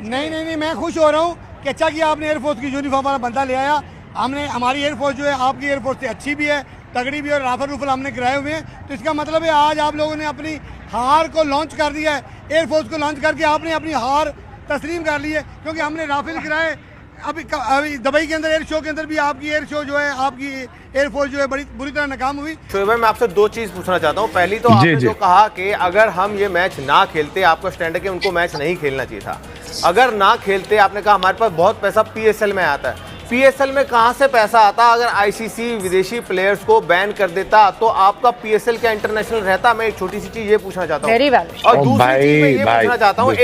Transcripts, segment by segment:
Match? नहीं, मैं खुश हो रहा हूँ कि अच्छा किया आपने एयरफोर्स की यूनिफॉर्म वाला बंदा ले आया। हमने हमारी एयरफोर्स जो है आपकी एयरफोर्स से अच्छी भी है, तगड़ी भी है, और राफल रूफल हमने कराए हुए हैं। तो इसका मतलब है आज आप लोगों ने अपनी हार को लॉन्च कर दिया है, एयरफोर्स को लॉन्च करके आपने अपनी हार तस्लीम कर ली है, क्योंकि हमने राफेल कराए। अभी दुबई के अंदर एयर शो के अंदर भी आपकी एयर शो जो है, आपकी एयरफोर्स जो है बड़ी बुरी तरह नाकाम हुई। शोएब भाई, मैं आपसे दो चीज पूछना चाहता हूँ। पहली तो आपने जो कहा कि अगर हम ये मैच ना खेलते, आपका स्टैंड है कि उनको मैच नहीं खेलना चाहिए था। अगर ना खेलते, आपने कहा हमारे पास बहुत पैसा पीएसएल में आता है। पीएसएल में कहां से पैसा आता? अगर आईसीसी विदेशी प्लेयर्स को बैन कर देता तो आपका पीएसएल क्या इंटरनेशनल रहता? मैं एक छोटी सी चीज ये पूछना चाहता हूँ। और दूसरी चीज मैं ये पूछना चाहता हूँ,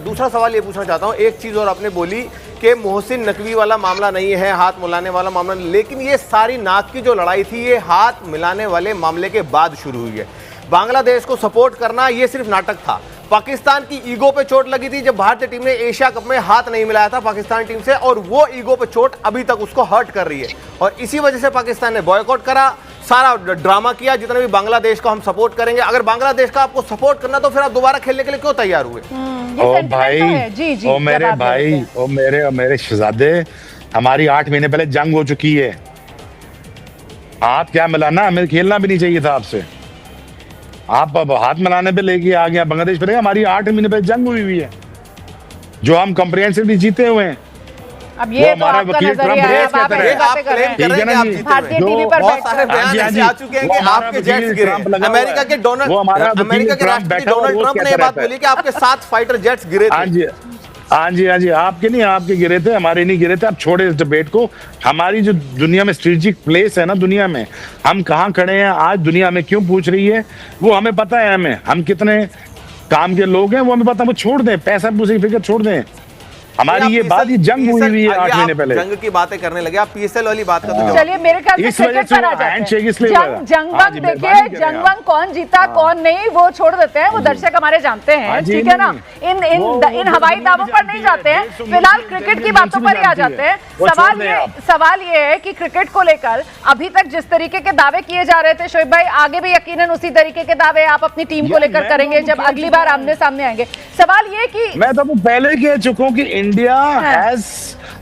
दूसरा सवाल ये पूछना चाहता हूँ। एक चीज और आपने बोली कि मोहसिन नकवी वाला मामला नहीं है, हाथ मिलाने वाला मामला नहीं, लेकिन ये सारी नाक की जो लड़ाई थी ये हाथ मिलाने वाले मामले के बाद शुरू हुई है। बांग्लादेश को सपोर्ट करना ये सिर्फ नाटक था। पाकिस्तान की ईगो पे चोट लगी थी जब भारतीय टीम ने एशिया कप में हाथ नहीं मिलाया था पाकिस्तान टीम से, और वो ईगो पे चोट अभी तक उसको हर्ट कर रही है, और इसी वजह से पाकिस्तान ने बॉयकॉट करा, सारा ड्रामा किया। जितना भी बांग्लादेश को हम सपोर्ट करेंगे, अगर बांग्लादेश का आपको सपोर्ट करना तो फिर आप दोबारा खेलने के लिए क्यों तैयार हुए? ओ भाई, ओ मेरे भाई, ओ मेरे शहजादे, हमारी 8 महीने पहले जंग हो चुकी है। हाथ क्या मिलाना, हमें खेलना भी नहीं चाहिए था आपसे। आप अब हाथ मिलाने पे लेके आ गया बांग्लादेश पे। हमारी 8 महीने पहले जंग हुई है जो हम कंप्रिहेंसिवली जीते हुए हैं। अब ये तो आपका नजरिया है, अब आप क्लेम कर रहे हैं कि आप जीते भारतीय टीवी पर बहुत सारे बयान ऐसे आ चुके हैं कि आपके जेट्स गिरे। अमेरिका के राष्ट्रपति डोनाल्ड ट्रंप ने ये बात बोली कि आपके 7 फाइटर जेट्स गिरे थे। हाँ जी, आपके नहीं, आपके गिरे थे, हमारे नहीं गिरे थे। आप छोड़े इस डिबेट को। हमारी जो दुनिया में स्ट्रेटेजिक प्लेस है ना, दुनिया में हम कहाँ खड़े हैं आज, दुनिया में क्यों पूछ रही है वो हमें पता है। हम कितने काम के लोग हैं वो हमें पता है। वो छोड़ दें, पैसा पूरी फिक्र छोड़ दें। हमारी ये बात, ये जंग हुई है 8 महीने पहले। जंग की बातें करने लगे आप, पीएसएल वाली बात का तो चलिए मेरे ख्याल से क्रिकेट पर आ जाते हैं। जंगवंग देखिए, जंगवंग कौन जीता कौन नहीं वो छोड़ देते हैं, वो दर्शक हमारे जानते हैं, ठीक है ना। इन हवाई दावों पर नहीं जाते हैं, फिलहाल क्रिकेट की बातों पर ही आ जाते हैं। सवाल ये है कि क्रिकेट को लेकर अभी तक जिस तरीके के दावे किए जा रहे थे शोएब भाई, आगे भी यकीनन उसी तरीके के दावे आप अपनी टीम को लेकर करेंगे जब अगली बार आमने सामने आएंगे। सवाल ये कि मैं तो पहले कह चुका हूं कि India has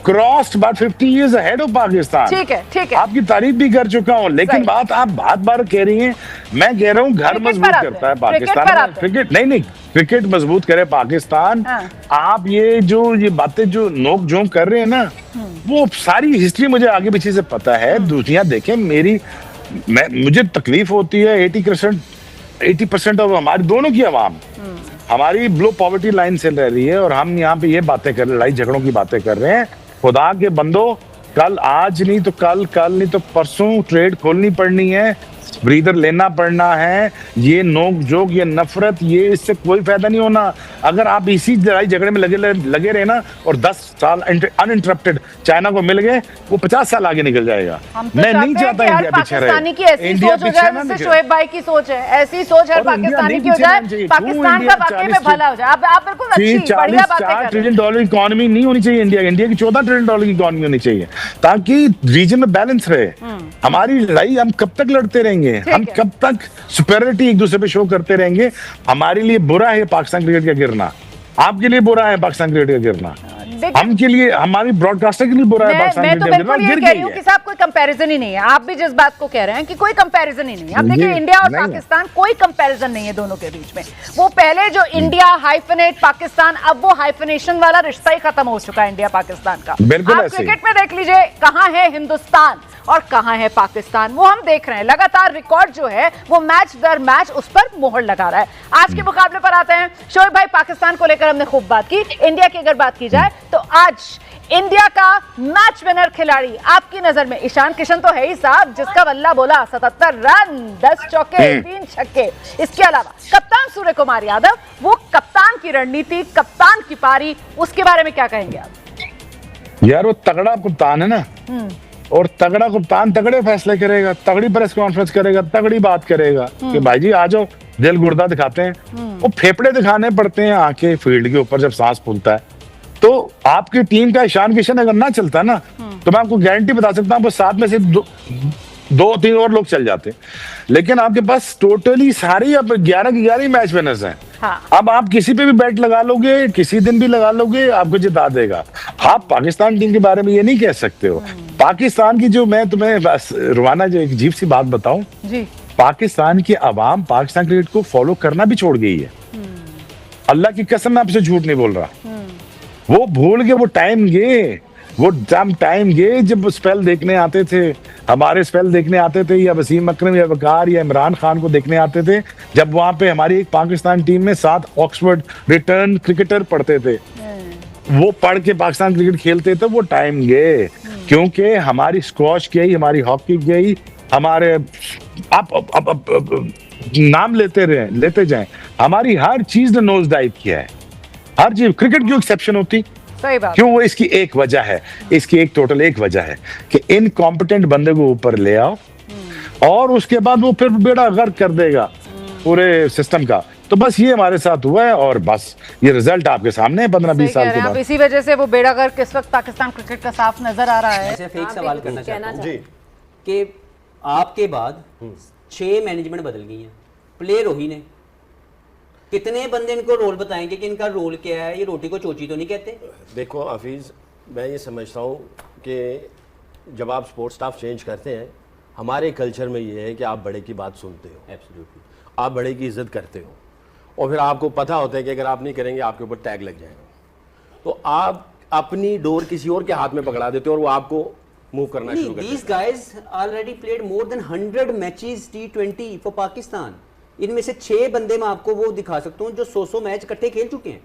crossed about 50 years ahead of Pakistan. ठीक है, आपकी तारीफ भी कर चुका हूं, लेकिन बात आप बार कह रही हैं। मैं कह रहा हूं घर मजबूत करता है पाकिस्तान। क्रिकेट नहीं, क्रिकेट मजबूत करे पाकिस्तान। आप ये बातें जो नोक झोंक कर रहे हैं ना, वो सारी हिस्ट्री मुझे आगे पीछे से पता है। दुनिया देखें, मुझे तकलीफ होती है। 80% ऑफ हमारी दोनों की आवाम हमारी बिलो पॉवर्टी लाइन से रह रही है, और हम यहाँ पे ये बातें कर, लड़ाई झगड़ों की बातें कर रहे हैं। खुदा के बंदो, कल आज नहीं तो कल नहीं तो परसों ट्रेड खोलनी पड़नी है, ब्रीदर लेना पड़ना है। ये नोक जोक, ये नफरत, ये इससे कोई फायदा नहीं होना। अगर आप इसी लड़ाई झगड़े में लगे रहे ना, और 10 साल अनइंटरप्टेड चाइना को मिल गए, वो 50 साल आगे निकल जाएगा। मैं नहीं चाहता इंडिया पीछे रहे। इंडिया पीछे, शोएब भाई की सोच है, ऐसी सोच है पाकिस्तानी की हो जाए, पाकिस्तान का वाकई में भला हो जाए। आप बिल्कुल अच्छी बढ़िया बातें कर रहे हैं। $4 ट्रिलियन इकोनॉमी नहीं होनी चाहिए इंडिया की $14 ट्रिलियन की इकोनॉमी होनी चाहिए, ताकि रीजन में बैलेंस रहे। हमारी लड़ाई हम कब तक लड़ते रहेंगे? हम कब तक सुपेरियरिटी एक दूसरे पे शो करते रहेंगे? हमारे लिए बुरा है पाकिस्तान क्रिकेट का गिरना, आपके लिए बुरा है पाकिस्तान क्रिकेट का गिरना, हम के लिए, हमारी ब्रॉडकास्टर के लिए बुरा है पाकिस्तान क्रिकेट का गिरना। मैं तो कह रही हूं कि साहब कोई कंपैरिजन ही नहीं है। आप भी जिस बात को कह रहे हैं कि कोई कंपैरिजन ही नहीं है। अब देखिए, इंडिया और पाकिस्तान कोई कंपैरिजन नहीं है दोनों के बीच में। वो पहले जो इंडिया हाइफनेट पाकिस्तान, अब वो हाइफनेशन वाला रिश्ता ही खत्म हो चुका है इंडिया पाकिस्तान का। आप क्रिकेट में देख लीजिए, कहां है हिंदुस्तान और कहां है पाकिस्तान, वो हम देख रहे हैं। लगातार रिकॉर्ड जो है वो मैच दर मैच उस पर मोहर लगा रहा है। आज के मुकाबले पर आते हैं। शोएब भाई, पाकिस्तान को लेकर हमने खूब बात की। इंडिया की अगर बात की जाए तो आज इंडिया का मैच विनर खिलाड़ी आपकी नजर में ईशान किशन तो है ही साहब, जिसका बल्ला बोला 77 रन, 10 चौके, 3 छक्के। इसके अलावा कप्तान सूर्य कुमार यादव, वो कप्तान की रणनीति, कप्तान की पारी, उसके बारे में क्या कहेंगे आप? यार वो तगड़ा कप्तान है ना, और तगड़ा कप्तान तगड़े फैसले करेगा, तगड़ी प्रेस कॉन्फ्रेंस करेगा, तगड़ी बात करेगा कि भाई जी आ जाओ, दिल गुर्दा दिखाते हैं। वो फेफड़े दिखाने पड़ते हैं आके फील्ड के ऊपर जब सांस फूलता है। तो आपकी टीम का ईशान किशन अगर ना चलता ना, तो मैं आपको गारंटी बता सकता हूँ 7 में से 2-3 और लोग चल जाते, लेकिन आपके पास टोटली सारी अब 11 की 11 मैच विनर्स हैं। हाँ। अब आप किसी पे भी बैट लगा लोगे, किसी दिन भी लगा लोगे, आपको जिता देगा। आप पाकिस्तान टीम के बारे में ये नहीं कह सकते हो। पाकिस्तान की जो, मैं तुम्हें बस रुवाना जो एक अजीब सी बात बताऊं जी, पाकिस्तान की आवाम पाकिस्तान क्रिकेट को फॉलो करना भी छोड़ गई है। अल्लाह की कसम, मैं आपसे झूठ नहीं बोल रहा। वो भूल के वो टाइम गए, वो टाइम गए जब स्पेल देखने आते थे, हमारे स्पेल देखने आते थे, या वसीम अकरम या वकार या इमरान खान को देखने आते थे, जब वहां पे हमारी एक पाकिस्तान टीम में 7 ऑक्सफोर्ड रिटर्न क्रिकेटर पढ़ते थे, वो पढ़ के पाकिस्तान क्रिकेट खेलते थे। वो टाइम गए, क्योंकि हमारी स्क्वॉश गई, हमारी हॉकी गई, हमारे आप नाम लेते जाएं, हमारी हर चीज ने नोज डाइव किया है, हर चीज। क्रिकेट क्यों एक्सेप्शन होती? सही बात। क्यों? वो इसकी एक वजह है, इसकी एक टोटल एक वजह है कि इनकॉम्पिटेंट बंदे को ऊपर ले आओ और उसके बाद वो फिर बेड़ा गर्क कर देगा पूरे सिस्टम का। तो बस ये हमारे साथ हुआ है, और बस ये रिजल्ट आपके सामने है 15-20 साल के बाद। इसी वजह से वो बेड़ा गर्क इस वक्त पाकिस्तान क्रिकेट का साफ नजर आ रहा है। सिर्फ एक सवाल करना चाहता हूं कि आपके बाद 6 मैनेजमेंट बदल गई हैं, प्लेयर वही ने, कितने बंदे इनको रोल बताएंगे कि इनका रोल क्या है? ये रोटी को चोची तो नहीं कहते? देखो हफीज़, मैं ये समझता हूँ कि जब आप स्पोर्ट्स स्टाफ चेंज करते हैं, हमारे कल्चर में ये है कि आप बड़े की बात सुनते हो, एब्सोल्युटली, आप बड़े की इज्जत करते हो, और फिर आपको पता होता है कि अगर आप नहीं करेंगे आपके ऊपर टैग लग जाएगा, तो आप अपनी डोर किसी और के हाथ में पकड़ा देते हो और वो आपको मूव करना शुरू करते हैं। These guys already played more than 100 matches T20 for Pakistan. इनमें से 6 बंदे मैं आपको वो दिखा सकता हूँ जो 100 मैच इकट्ठे खेल चुके हैं।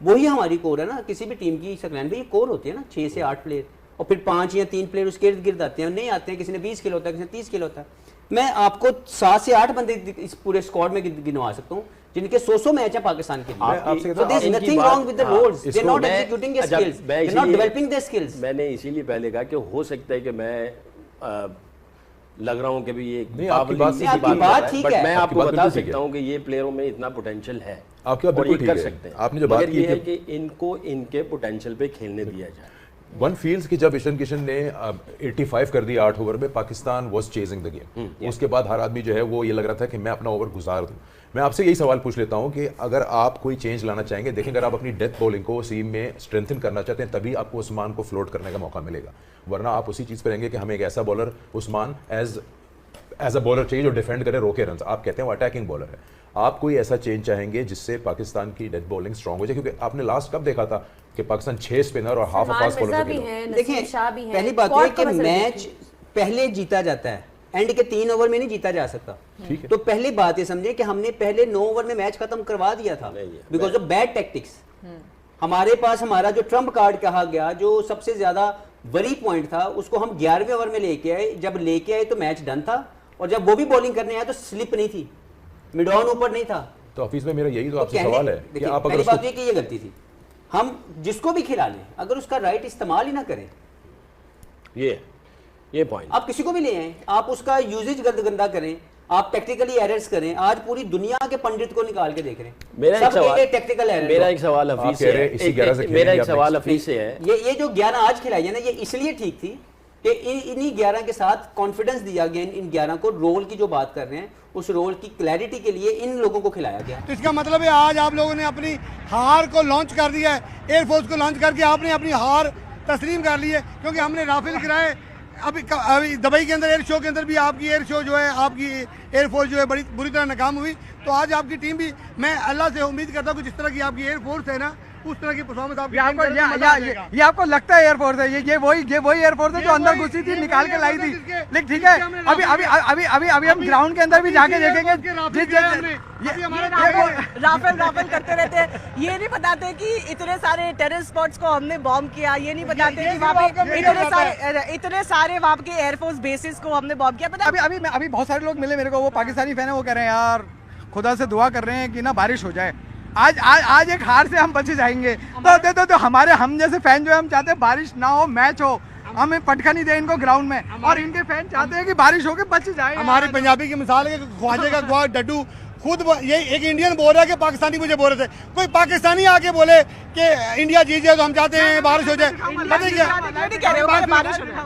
वही हमारी कोर है ना, किसी भी टीम की सकलैन भी ये कोर होती है ना, 6 से 8 प्लेयर, और फिर 5 या 3 प्लेयर उसके इर्द गिर्द आते हैं, नहीं आते हैं, किसी ने 20 खेल होता है, किसी ने 30 खेल होता है। मैं आपको 7 से 8 बंदे इस पूरे स्क्वाड में गिनवा सकता हूँ जिनके 100 मैच है पाकिस्तान के लिए। So there is nothing wrong with the roles. They are not executing their skills. They are not developing their skills. मैंने इसीलिए पहले कहा कि हो सकता है कि मैं लग रहा हूँ कि भी ये आपकी बात ठीक है, मैं आपको बता सकता हूँ कि ये प्लेयरों में इतना पोटेंशियल है, आपकी बात बिल्कुल कर ठीक है। सकते हैं। आपने जो बात की है कि इनको इनके पोटेंशियल पे खेलने दिया जाए। वन फील्स कि जब ईशान किशन ने 85 कर दिया 8 ओवर में, Pakistan was chasing the game. उसके बाद हर आदमी जो है वो ये लग रहा था कि मैं अपना ओवर गुजार दूं। मैं आपसे यही सवाल पूछ लेता हूं कि अगर आप कोई चेंज लाना चाहेंगे, देखें अगर आप अपनी डेथ बॉलिंग को सीम में स्ट्रेंथन करना चाहते हैं, तभी आपको उस्मान को फ्लोट करने का मौका मिलेगा, वरना आप उसी चीज़ पर रहेंगे कि हमें एक ऐसा bowler Usman as a bowler चाहिए जो डिफेंड करे, रोके रन। आप कहते हैं वो अटैकिंग बॉलर है, आप कोई ऐसा चेंज चाहेंगे जिससे पाकिस्तान की डेथ बॉलिंग स्ट्रांग हो जाए? क्योंकि आपने लास्ट कब देखा था कि पाकिस्तान 6 स्पिनर और हाफ फास्ट बॉलर से खेला। देखिए, पहली बात है कि मैच पहले जीता जाता है, एंड के 3 ओवर में नहीं जीता जा सकता। तो पहली बात ये समझे कि हमने पहले 9 ओवर में मैच खत्म करवा दिया था बिकॉज ऑफ बैड टैक्टिक्स। हमारे पास हमारा जो ट्रम्प कार्ड कहा गया, जो सबसे ज्यादा वरी पॉइंट था, उसको हम 11वें ओवर में लेके आए। जब लेके आए तो मैच डन था, और जब वो भी बॉलिंग करने आया तो स्लिप नहीं थी, मिड ऑन ऊपर नहीं था। तो ऑफिस में मेरा यही तो आपसे सवाल है कि आप पहली बात ये कि ये गलती थी, हम जिसको भी खिला लें अगर उसका राइट इस्तेमाल ही ना करें, ये पॉइंट, आप किसी को भी ले आए, आप उसका यूजेज गंदा करें, आप टेक्निकली एरर्स करें। आज पूरी दुनिया के पंडित को निकाल के देख रहे हैं, मेरा एक सवाल हफीज से है, ये जो 11 आज खिलाई है ना, ये इसलिए ठीक थी कि इन्हीं 11 के साथ कॉन्फिडेंस दिया गया। इन 11 को रोल की जो बात कर रहे हैं, उस रोल की क्लैरिटी के लिए इन लोगों को खिलाया गया। तो इसका मतलब है आज आप लोगों ने अपनी हार को लॉन्च कर दिया है, एयरफोर्स को लॉन्च करके आपने अपनी हार तस्लीम कर ली है। क्योंकि हमने राफेल गिराए, अभी दुबई के अंदर एयर शो के अंदर भी आपकी एयर शो जो है, आपकी एयरफोर्स जो है बड़ी बुरी तरह नाकाम हुई। तो आज आपकी टीम भी, मैं अल्लाह से उम्मीद करता हूँ कि जिस तरह की आपकी एयरफोर्स है ना, उस तरह की परफॉर्मेंस आपकी ये आपको लगता है एयरफोर्स है, ये वही एयरफोर्स है जो अंदर घुसी थी, निकाल के लाई थी। लेकिन ठीक है, अभी हम ग्राउंड के अंदर भी जाके देखेंगे। राफेल करते रहते हैं, ये नहीं बताते कि इतने सारे टेररिस्ट स्पॉट्स को हमने बॉम्ब किया, ये नहीं बताते कि वहाँ पे इतने सारे वहाँ के एयरफोर्स बेसिस को हमने बॉम्ब किया। अभी बहुत सारे लोग मिले मेरे को, वो पाकिस्तानी फैन है, वो कह रहे हैं यार खुदा से दुआ कर रहे हैं कि ना बारिश हो जाए, आज एक हार से हम बचे जाएंगे। तो हम जैसे फैन जो है, हम चाहते हैं बारिश ना हो, मैच हो, हमें पटखा नहीं दे इनको ग्राउंड में, और इनके फैन चाहते हैं कि बारिश हो के बच जाए। हमारी पंजाबी की मिसाल है, ख्वाजे का ख्वाज डड्डू खुद ये एक इंडियन बोल रहा है कि पाकिस्तानी मुझे बोल रहे थे, कोई पाकिस्तानी आके बोले कि इंडिया जीत जाए तो हम चाहते हैं बारिश हो जाए। पता है क्या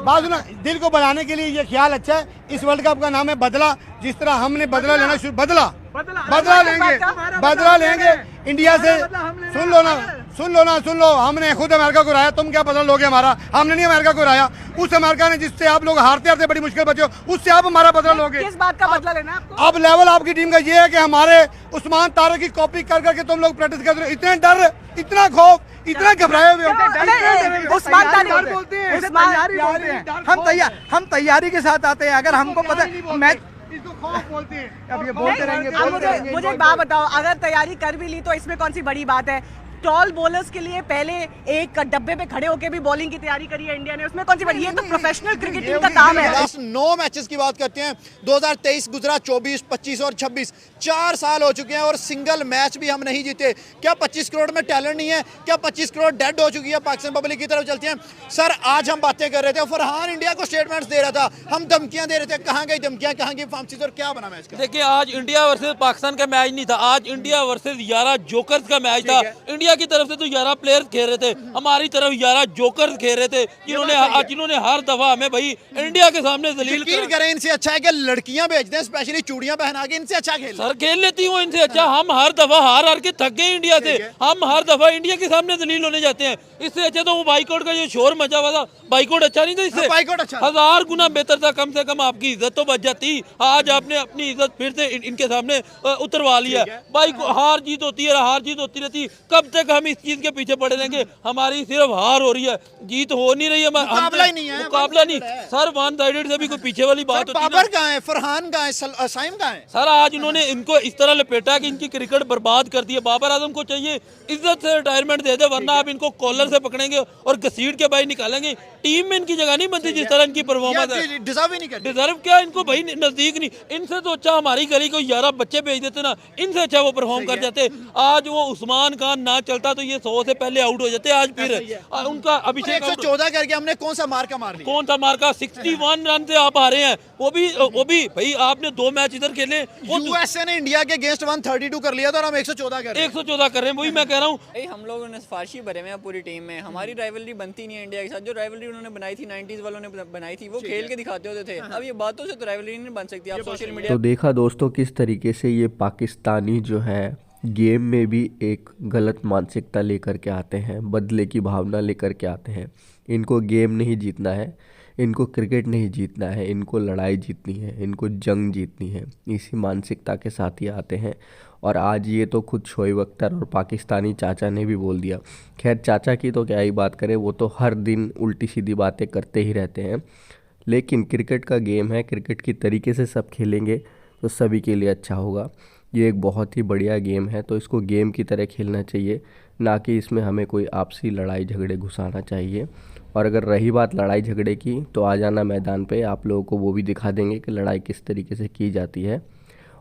बात सुना, दिल को बनाने के लिए ये ख्याल अच्छा है। इस वर्ल्ड कप का नाम है बदला। जिस तरह हमने बदला लेना शुरू, बदला लेंगे इंडिया से। सुन लो, हमने खुद अमेरिका को हराया, तुम क्या बदला लोगे हमारा? हमने नहीं अमेरिका को हराया, उस अमेरिका ने जिससे आप लोग हारते बड़ी मुश्किल बचे हो, उससे आप हमारा बदला लोगे। किस बात का बदला लेना आपको? अब लेवल आपकी टीम का ये है कि हमारे उस्मान तारिक की कॉपी कर करके तुम लोग प्रैक्टिस कर रहे हो। इतने डर, इतना खौफ, इतना घबराए हुए हो। उस्मान तारिक बोलते हैं, हम तैयारी के साथ आते हैं। अगर हमको पता है मैच इसको खौफ बोलते हैं। अब ये बोलते रहेंगे। मुझे एक बात बताओ, अगर तैयारी कर भी ली तो इसमें कौन सी बड़ी बात है? टॉल बॉलर्स के लिए पहले एक डब्बे पे खड़े होकर भी बॉलिंग की तैयारी करी है इंडिया ने, उसमें कौन सी बड़ी? ये तो प्रोफेशनल क्रिकेट टीम का काम है। लास्ट 9 मैचेस की बात करते हैं, 2023 गुजरा, 24, 25 और 26, 4 साल हो चुके हैं और सिंगल मैच भी हम नहीं जीते। क्या 25 करोड़ में टैलेंट नहीं है? क्या 25 करोड़ डेड हो चुकी है? पाकिस्तान पब्लिक की तरफ चलते हैं। सर आज हम बातें कर रहे थे, फरहान इंडिया को स्टेटमेंट्स दे रहा था, हम धमकियां दे रहे थे, कहाँ गई धमकियां, कहाँ गई फांसी? और क्या बना मैच का? देखिए आज इंडिया वर्सेस पाकिस्तान का मैच नहीं था, आज इंडिया वर्सेस 11 जोकर्स का मैच था। इंडिया की तरफ से तो 11 प्लेयर्स खेल रहे थे, हमारी तरफ 11 जोकर्स खेल रहे थे, जिन्होंने हर दफा हमें भाई इंडिया के सामने जलील करें। इनसे अच्छा है कि लड़कियां भेज दें, स्पेशली चूड़ियां पहना के, इनसे अच्छा खेल। सर खेल लेती हूँ इनसे अच्छा। हम हर दफा हार के थक गए इंडिया से, हम हर दफा इंडिया के सामने जलील होने जाते हैं। इससे अच्छा तो वो बाइकआउट का जो शोर मचा हुआ था, बाइकआउट अच्छा नहीं था, इससे बाइकआउट अच्छा 1000 गुना बेहतर था। कम से कम आपकी इज्जत तो बच जाती। आज आपने अपनी इज्जत फिर से इनके सामने उतरवा लिया। बाइक हार जीत होती है, हार जीत होती रहती। कब तक हम इस चीज के पीछे पड़े रहेंगे? हमारी सिर्फ हार हो रही है, जीत हो नहीं रही है। मुकाबला ही नहीं है, मुकाबला नहीं सर। वन साइडेड से भी कोई पीछे वाली बात होती है। बाबर कहाँ है, फरहान कहाँ है, साइम कहाँ है? सर आज इन्होंने इनको इस तरह लपेटा कि इनकी क्रिकेट बर्बाद कर दी है। बाबर आजम को चाहिए इज्जत से रिटायरमेंट दे दे, वरना आप इनको कॉलर से पकड़ेंगे और घसीट के भाई निकालेंगे। टीम में इनकी जगह नहीं बनती जिस तरह इनकी परफॉर्मेंस है। डिजर्व ही नहीं करते। डिजर्व क्या, इनको भाई नजदीक नहीं। इनसे तो अच्छा हमारी गली को 11 बच्चे भेज देते ना, इनसे अच्छा वो परफॉर्म कर जाते। आज वो उस्मान खान ना चलता तो ये 100 से पहले आउट हो जाते। आज फिर उनका अभिषेक 114 करके हमने कौन सा मार्का मार लिया? कौन सा मार्का? 61 रन से आप हारे हैं, वो भी भाई आपने 2 मैच इधर खेले। यूएसए ने इंडिया के अगेंस्ट 132 कर लिया था और हम 114 कर रहे हैं। 114 कर रहे हैं, वही मैं कह रहा हूँ। हम लोगों ने सिफारिशी भरे हुए हैं पूरी टीम में। हमारी राइवलरी बनती नहीं है इंडिया के साथ। जो राइवलरी उन्होंने बनाई थी 90s वालों ने बनाई थी, वो खेल के दिखाते होते थे। अब ये बातों से तो राइवलरी नहीं बन सकती। आप सोशल मीडिया तो देखा दोस्तों किस तरीके से ये पाकिस्तानी जो है गेम में भी एक गलत मानसिकता लेकर के आते हैं, बदले की भावना लेकर के आते हैं। इनको गेम नहीं जीतना है, इनको क्रिकेट नहीं जीतना है, इनको लड़ाई जीतनी है, इनको जंग जीतनी है। इसी मानसिकता के साथ ही आते हैं। और आज ये तो खुद शोएब अख्तर और पाकिस्तानी चाचा ने भी बोल दिया। खैर चाचा की तो क्या ही बात करें, वो तो हर दिन उल्टी सीधी बातें करते ही रहते हैं। लेकिन क्रिकेट का गेम है, क्रिकेट की तरीके से सब खेलेंगे तो सभी के लिए अच्छा होगा। ये एक बहुत ही बढ़िया गेम है, तो इसको गेम की तरह खेलना चाहिए, ना कि इसमें हमें कोई आपसी लड़ाई झगड़े घुसाना चाहिए। और अगर रही बात लड़ाई झगड़े की, तो आ जाना मैदान पे, आप लोगों को वो भी दिखा देंगे कि लड़ाई किस तरीके से की जाती है।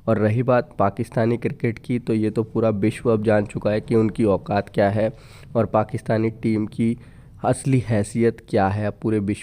और रही बात पाकिस्तानी क्रिकेट की, तो ये तो पूरा विश्व अब जान चुका है कि उनकी औकात क्या है और पाकिस्तानी टीम की असली हैसियत क्या है, पूरे विश्व